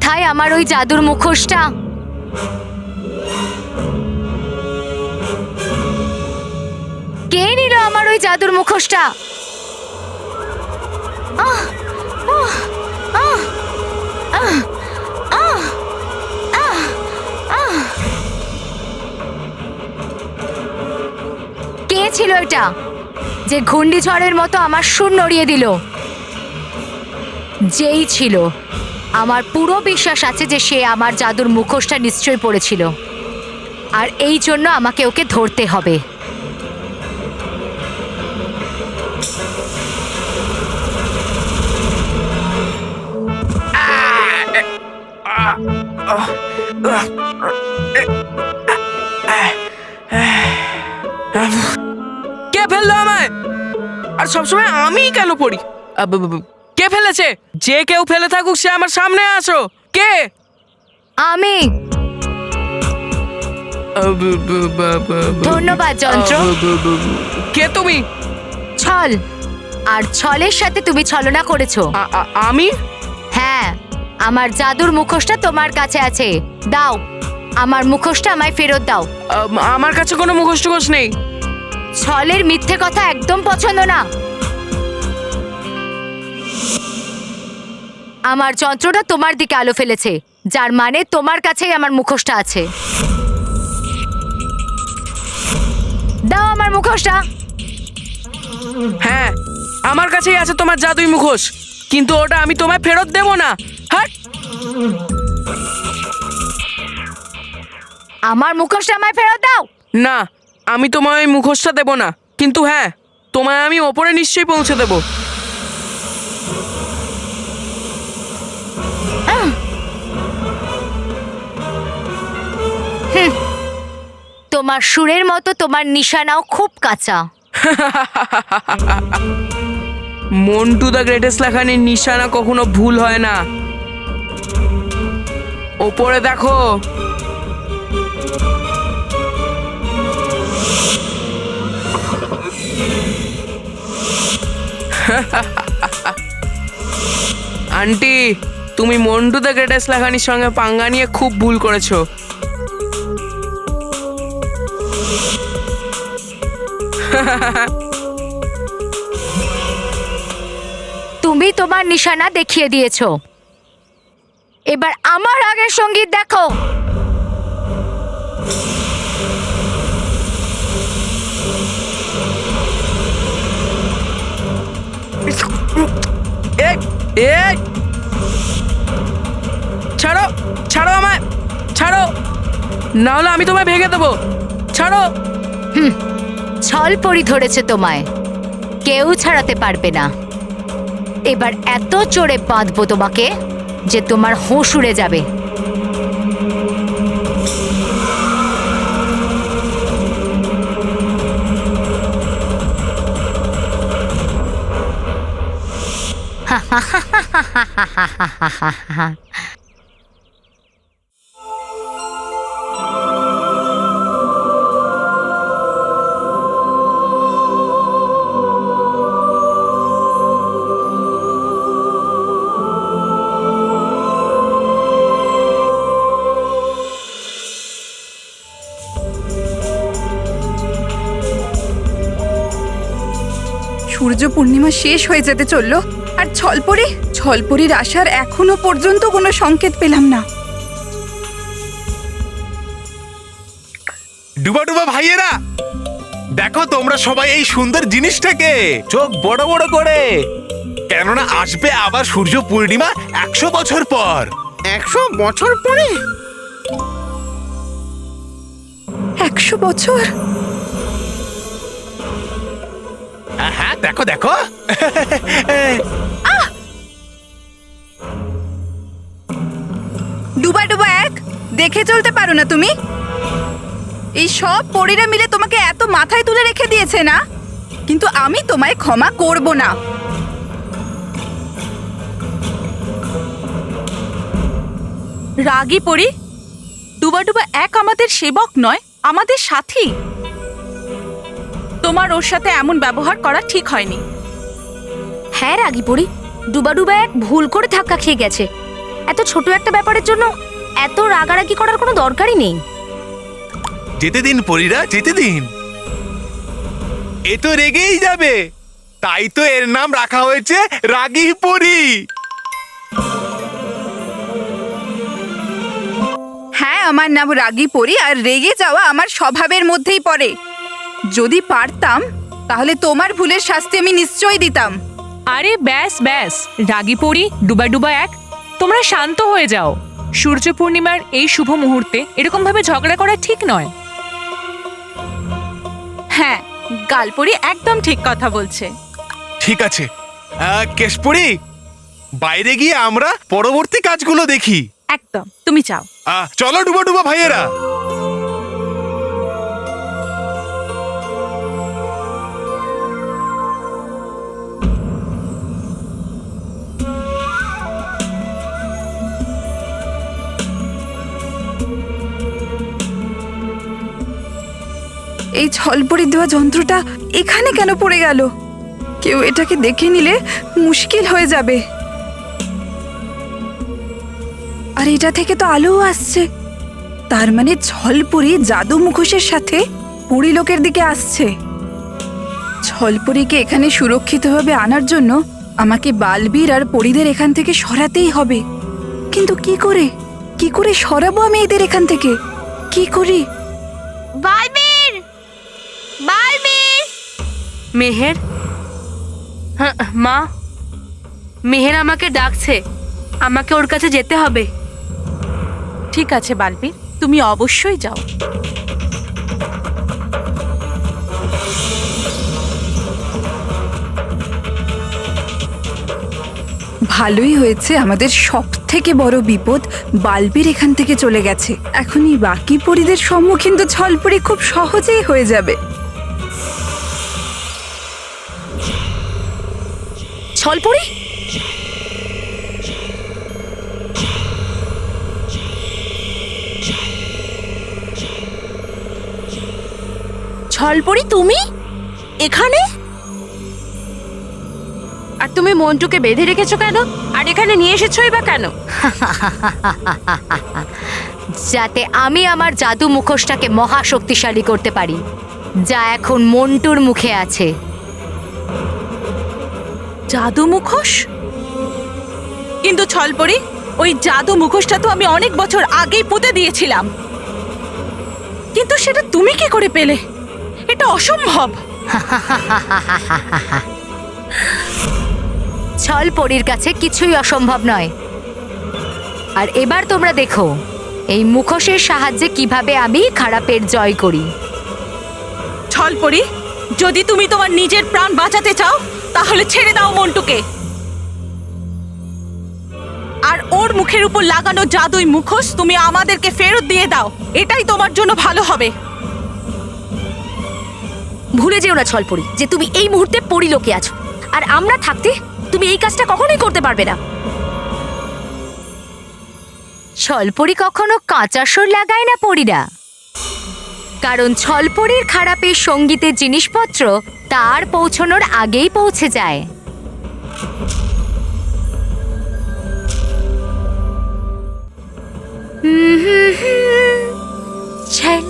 কোথায় আমার ওই জাদুর মুখোশটা? কে নিল আমার ওই জাদুর মুখোশটা? আহ আহ আহ আহ আহ আহ আহ কে ছিল এটা যে ঘূর্ণিঝড়ের মতো আমার সুর নড়িয়ে দিল? যেই ছিল, আমার পুরো বিশ্বাস আছে যে সে আমার জাদুর মুখোশটা নিশ্চয়ই পড়েছিল, আর এই জন্য আমাকে ওকে ধরতে হবে। কে ফেললো আমায়? আর সবসময় আমিই কেন পড়ি? কে ফেলেছে? যে কেউ ফেলে থাকুক, সে আমার সামনে আসো। কে? আমি। ধন্যবাদ যন্ত্র। কে তুমি? ছল। আর ছলের সাথে তুমি ছলনা করেছো। আমি? হ্যাঁ, আমার জাদুর মুখোশটা তোমার কাছে আছে। দাও আমার মুখোশটা, আমায় ফেরত দাও। আমার কাছে কোনো মুখোশ টুখোশ নেই। ছলের মিথ্যে কথা একদম পছন্দ না। আমার যন্ত্রটা তোমার দিকে আলো ফেলেছে, যার মানে তোমার কাছেই আমার মুখোশটা আছে। দাও আমার মুখোশটা। হ্যাঁ, আমার কাছেই আছে তোমার জাদুই মুখোশ, কিন্তু ওটা আমি তোমায় ফেরত দেব না। হ্যাঁ, আমার মুখোশটা আমায় ফেরত দাও। না, আমি তোমায় ওই মুখোশটা দেব না, কিন্তু হ্যাঁ, তোমায় আমি ওপরে নিশ্চয়ই পৌঁছে দেব। তোমার সুরের মতো তোমার নিশানাও খুব কাঁচা। মন্টু দ্য গ্রেটেস্ট লেখানির নিশানা কখনো ভুল হয় না। ওপরে দেখো। আন্টি, তুমি মন্টু দ্য গ্রেটেস্ট লেখানির সঙ্গে পাঙ্গা নিয়ে খুব ভুল করেছো। তুমি তোমার নিশানা দেখিয়ে দিয়েছো, এবার আমার আগের সঙ্গীত দেখো। ছাড়ো, ছাড়ো আমায়, ছাড়ো, না হলে আমি তোমায় ভেঙে দেবো। ছাড়ো। ছল পরি ধরেছে তোমায়, কেউ ছাড়াতে পারবে না। এবার এত জোরে বাঁধবো তোমাকে যে তোমার হুঁশ উড়ে যাবে। সূর্য পূর্ণিমা শেষ হয়ে যেতে চললো, আর ছলপরির আসার এখনো পর্যন্ত কোনো সংকেত পেলাম না। ডুবা ডুবা ভাইয়েরা, দেখো তোমরা সবাই এই সুন্দর জিনিসটাকে চোখ বড় বড় করে, কেননা আসবে আবার সূর্য পূর্ণিমা 100 বছর পর। 100 বছর পরে? 100 বছর? হ্যাঁ, দেখো দেখো। ডুবা ডুবা এক, দেখে চলতে পারো না তুমি? এই সব পরীরা মিলে তোমাকে এত মাথায় তুলে রেখে দিয়েছে না, কিন্তু আমি তোমায় ক্ষমা করব না। রাগী পরি, ডুবা ডুবা এক আমাদের সেবক নয়, আমাদের সাথী। তোমার ওর সাথে এমন ব্যবহার করা ঠিক হয়নি। হ্যাঁ রাগী পরি, ডুবা ডুবা এক ভুল করে ধাক্কা খেয়ে গেছে। এত ছোট একটা ব্যাপারের জন্য এত রাগারাগি করার কোনো দরকারই নেই। যেতে দিন পরীরা, যেতে দিন। এ তো রেগেই যাবে, তাই তো এর নাম রাখা হয়েছে রাগী পরী। হ্যাঁ, আমার নাম রাগী পরি, আর রেগে যাওয়া আমার স্বভাবের মধ্যেই পড়ে। যদি পারতাম তাহলে তোমার ভুলের শাস্তি আমি নিশ্চয়ই দিতাম। আরে ব্যাস ব্যাস, রাগী পড়ি ডুবা ডুবা এক, তোমরা শান্ত হয়ে যাও। সূর্য পূর্ণিমার এই শুভ মুহূর্তে এরকম ভাবে ঝগড়া করা ঠিক নয়। হ্যাঁ, গালপরি একদম ঠিক কথা বলছে। ঠিক আছে কেশপুরি, বাইরে গিয়ে আমরা পরবর্তী কাজগুলো দেখি। একদম, তুমি চাও। চলো ডুবা ডুবা ভাইয়েরা। এই ছলপরি দেওয়া যন্ত্রটা এখানে কেন পড়ে গেল? কেউ এটাকে দেখে নিলে মুশকিল হয়ে যাবে। আর এটা থেকে তো আলোও আসছে, তার মানে ছলপরি জাদু মুখোশের সাথে পরিলোকের দিকে আসছে। ছলপরিকে এখানে সুরক্ষিতভাবে আনার জন্য আমাকে বালবীর আর পরিদের এখান থেকে সরাতেই হবে। কিন্তু কি করে সরাবো আমি এদের এখান থেকে? কি করি? বালবীর, বালবীর। মেহের, হ্যাঁ মা, মেহের আমাকে ডাকছে, আমাকে ওর কাছে যেতে হবে। ঠিক আছে বালবীর, তুমি অবশ্যই যাও। ভালোই হয়েছে, আমাদের সব থেকে বড় বিপদ বালবীর এখান থেকে চলে গেছে। এখনই বাকি পরিদের সম্মুখীন তো ছলপরি খুব সহজেই হয়ে যাবে। ছলপরি, ছলপরি তুমি এখানে? আর তুমি মন্টুকে বেঁধে রেখেছো কেন? আর এখানে নিয়ে এসেছোই বা কেন? যাতে আমি আমার জাদু মুখোশটাকে মহা শক্তিশালী করতে পারি, যা এখন মন্টুর মুখে আছে। জাদু মুখোশ? কিন্তু ছলপরি, ওই জাদু মুখোশটা তো আমি অনেক বছর আগেই পুঁতে দিয়েছিলাম, কিন্তু সেটা তুমি কি করে পেলে? এটা অসম্ভব। ছলপরির কাছে কিছুই অসম্ভব নয়। আর এবার তোমরা দেখো এই মুখোশের সাহায্যে কিভাবে আমি খারাপের জয় করি। ছলপরি, যদি তুমি তোমার নিজের প্রাণ বাঁচাতে চাও তাহলে ছেড়ে দাও মন্টুকে, আর ওর মুখের উপর লাগানো জাদুই মুখোশ তুমি আমাদেরকে ফেরত দিয়ে দাও। এটাই তোমার জন্য ভালো হবে। ভুলে যেও না ছলপরি যে তুমি এই মুহূর্তে পরিলোকে আছো, আর আমরা থাকতে তুমি এই কাজটা কখনোই করতে পারবে না। ছলপরি কখনো কাঁচা সুর লাগায় না পরীরা, কারণ ছলপরির খারাপের সঙ্গীতের জিনিসপত্র তার পৌঁছানোর আগেই পৌঁছে যায়। ছল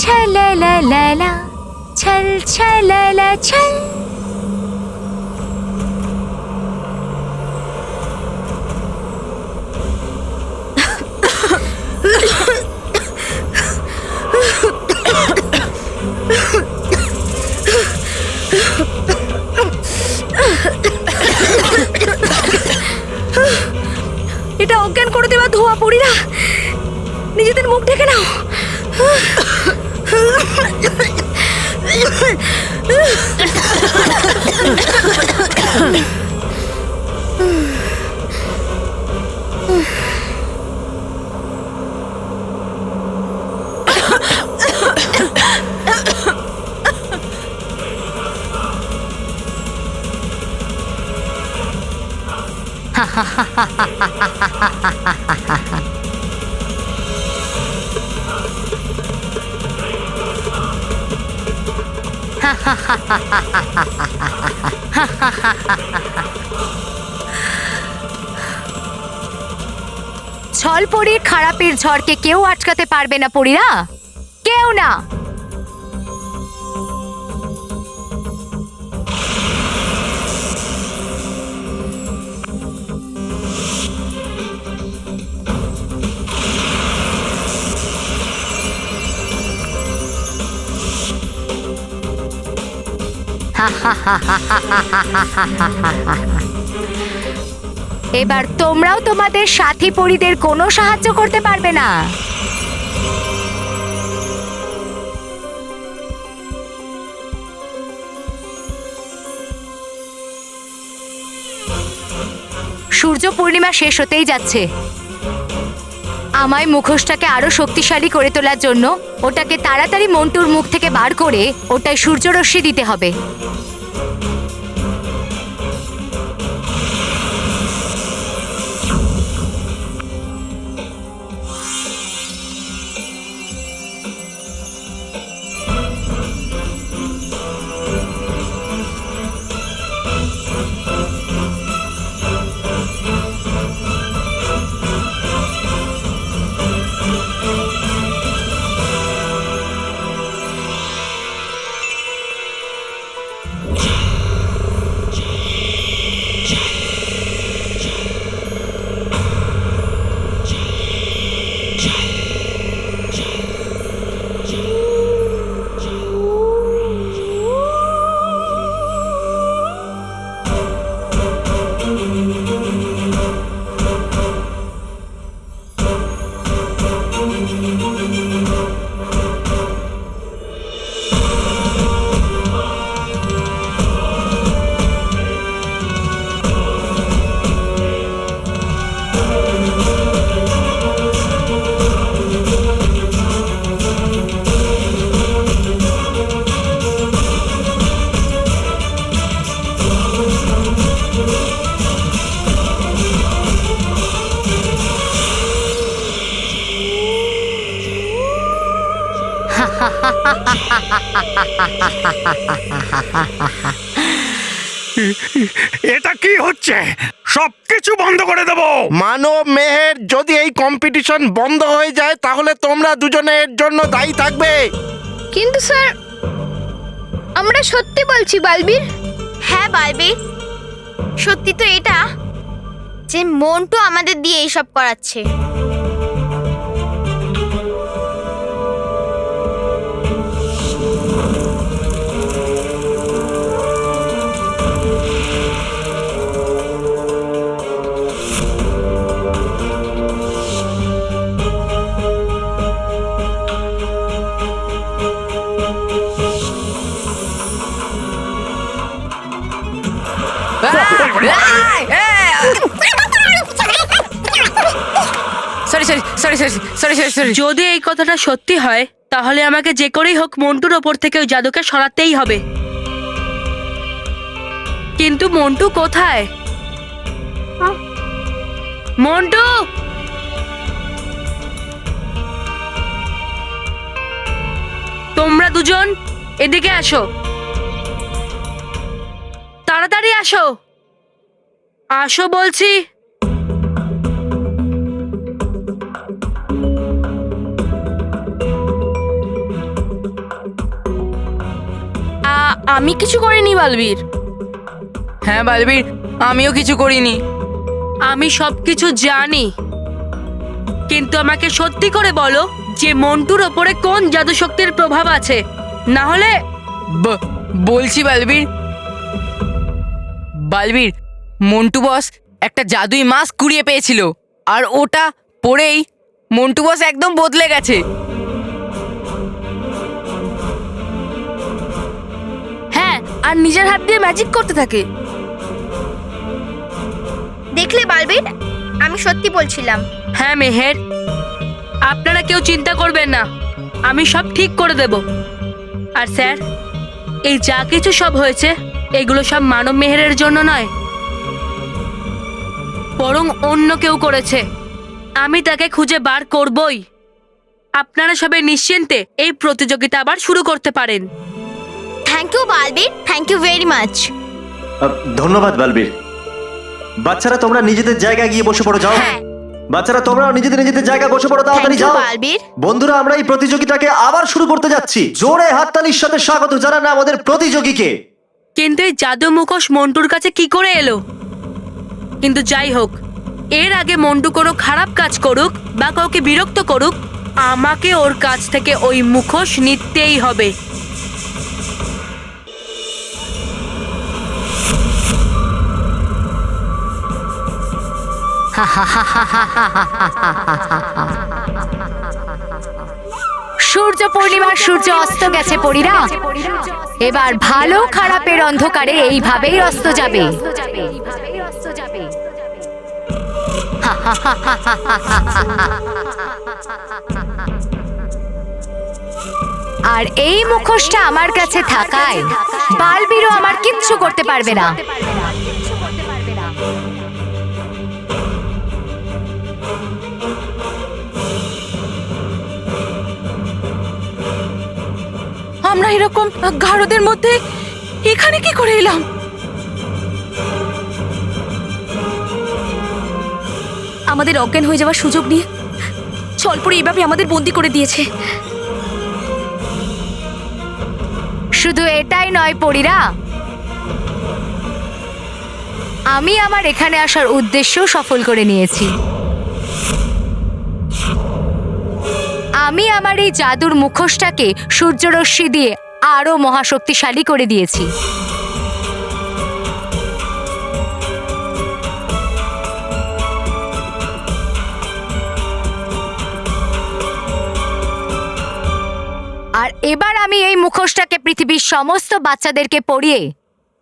ছললা ছল ছললা ছল। এটা অজ্ঞান করে দেওয়া ধোয়া পড়িরা, নিজেদের মুখ ঢেকে নাও। ছলপরির খারাপের ঝড়কে কেউ আটকাতে পারবে না পরীরা, কেউ না। এবার তোমরাও তোমাদের সাথী পরীদের কোনো সাহায্য করতে পারবে না। সূর্য পূর্ণিমা শেষ হতেই যাচ্ছে। আমায় মুখোশটাকে আরো শক্তিশালী করে তোলার জন্য ওটাকে তাড়াতাড়ি মন্টুর মুখ থেকে বার করে ওটায় সূর্যরশ্মি দিতে হবে। এটা কি হচ্ছে? সবকিছু বন্ধ করে দেবো। মানব মেহের, যদি এই কম্পিটিশন বন্ধ হয়ে যায় তাহলে তোমরা দুজনে এর জন্য দায়ী থাকবে। কিন্তু স্যার, আমরা সত্যি বলছি বালবীর। হ্যাঁ বালবীর, সত্যি তো এটা যে মন্টু আমাদের দিয়ে এইসব করাচ্ছে। যদি এই কথাটা সত্যি হয় তাহলে আমাকে যে করেই হোক মন্টুর ওপর থেকে ওই জাদুকে সরাতেই হবে। কিন্তু মন্টু কোথায়? মন্টু! তোমরা দুজন এদিকে আসো, তাড়াতাড়ি আসো, আসো বলছি। আমি কিছু করিনি বালবীর। হ্যাঁ বালবীর, আমিও কিছু করিনি। আমি সবকিছু জানি, কিন্তু আমাকে সত্যি করে বলো যে মন্টুর ওপরে কোন জাদু শক্তির প্রভাব আছে, না হলে। বলছি বালবীর, বালবীর, মন্টু বস একটা জাদুই মাস্ক কুড়িয়ে পেয়েছিল, আর ওটা পরেই মন্টু বস একদম বদলে গেছে। হ্যাঁ, আর নিজের হাত দিয়ে ম্যাজিক করতে থাকে। দেখলে বালবীর, আমি সত্যি বলছিলাম। হ্যাঁ মেহের, আপনারা কেউ চিন্তা করবেন না, আমি সব ঠিক করে দেব। আর স্যার, এই যা কিছু সব হয়েছে এগুলো সব মানব মেহেরের জন্য নয়, বরং অন্য কেউ করেছে। আমি তাকে খুঁজে বার করবই। আপনারা সবাই নিশ্চিন্তে এই প্রতিযোগিতা আবার শুরু করতে পারেন। Thank you Balbir, thank you very much. ধন্যবাদ বালবীর। বাচ্চারা তোমরা নিজেদের জায়গায় গিয়ে বসে পড়ো, যাও। হ্যাঁ, বাচ্চারা তোমরাও নিজেদের নিজেদের জায়গায় বসে পড়ো, তাড়াতাড়ি Thank you, যাও। বালবীর। বন্ধুরা, আমরা এই প্রতিযোগিতাকে আবার শুরু করতে যাচ্ছি। জোরে হাততালির সাথে স্বাগত জানান আমাদের প্রতিযোগীকে। কিন্তু এই জাদু মুখোশ মন্টুর কাছে কি করে এলো? কিন্তু যাই হোক, এর আগে মন্টু কোনো খারাপ কাজ করুক বা কাউকে বিরক্ত করুক, আমাকে ওর কাছ থেকে ওই মুখোশ নিতেই হবে। সূর্য পূর্ণিমার সূর্য অস্ত গেছে পরীরা। এবার ভালো খারাপের অন্ধকারে এইভাবেই অস্ত যাবে। আর এই মুখোশটা আমার কাছে থাকায় বালবীরও আমার কিচ্ছু করতে পারবে না। আমরা এরকম গাঢ়দের মধ্যে এখানে কি করে এলাম? আমাদের অজ্ঞান হয়ে যাওয়ার সুযোগ নিয়ে ছলপুরি এইভাবে আমাদের বন্দি করে দিয়েছে। শুধু এটাই নয় পরীরা, আমি আমার এখানে আসার উদ্দেশ্যও সফল করে নিয়েছি। আমি আমার এই জাদুর মুখোশটাকে সূর্যরশ্মি দিয়ে আরো মহাশক্তিশালী করে দিয়েছি। আর এবার আমি এই মুখোশটাকে পৃথিবীর সমস্ত বাচ্চাদেরকে পরিয়ে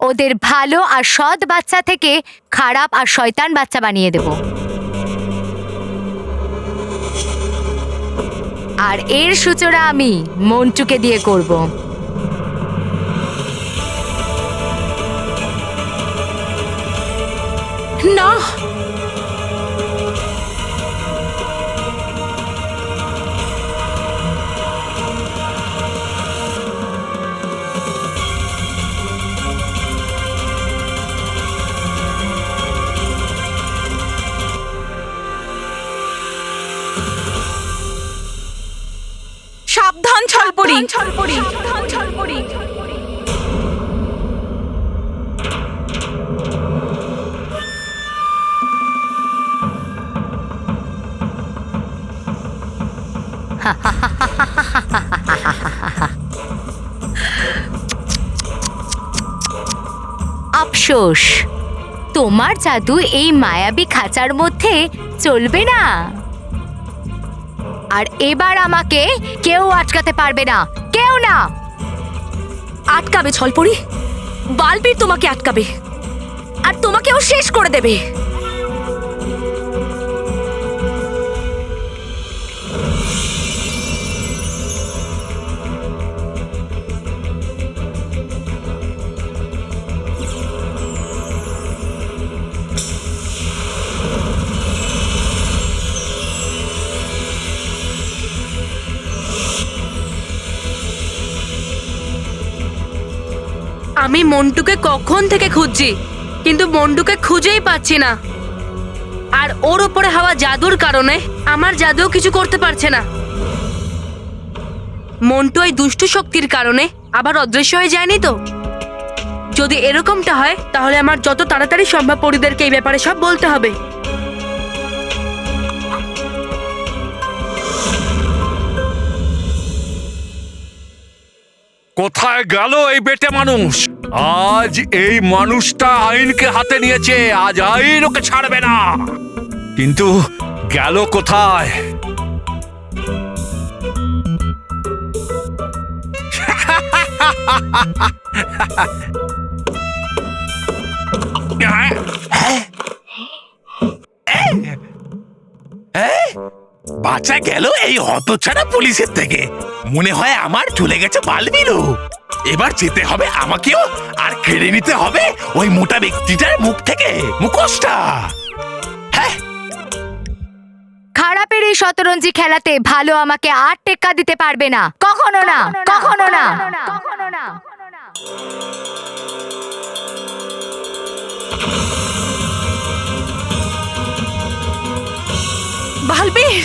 ওদের ভালো আর সৎ বাচ্চা থেকে খারাপ আর শয়তান বাচ্চা বানিয়ে দেব। আর এর সূচনা আমি মন্টুকে দিয়ে করব। না, সাবধান ছলপুরি। আফসোস, তোমার জাদু এই মায়াবী খাঁচার মধ্যে চলবে না। আর এবার আমাকে কেউ আটকাতে পারবে না, কেউ না। আটকাবে ছলপুরি, বালবীর তোমাকে আটকাবে আর তোমাকেও শেষ করে দেবে। আমি মন্টুকে কখন থেকে খুঁজছি, কিন্তু মন্টুকে খুঁজেই পাচ্ছি না। আর ওর ওপরে হওয়া জাদুর কারণে আমার জাদুও কিছু করতে পারছে না। মন্টু এই দুষ্টু শক্তির কারণে আবার অদৃশ্য হয়ে যায়নি তো? যদি এরকমটা হয় তাহলে আমার যত তাড়াতাড়ি সম্ভব পরিদেরকে এই ব্যাপারে সব বলতে হবে। কোথায় গেল এই বেটে মানুষ? আজ এই মানুষটা আইনকে হাতে নিয়েছে, আজ আইন ওকে ছাড়বে না। কিন্তু গেল কোথায়? বাঁচা গেল এই হতছাড়া পুলিশের থেকে। মনে হয় আমার চলে গেছে বালবীরও। এবার যেতে হবে আমাকেও, আর কেড়ে নিতে হবে ওই মোটা ব্যক্তিটার মুখ থেকে মুখোশটা। হ্যাঁ, খারাপের এই শতরঞ্জি খেলাতে ভালো আমাকে আর টেক্কা দিতে পারবে না, কখনো না, কখনো না, কখনো না। বালবীর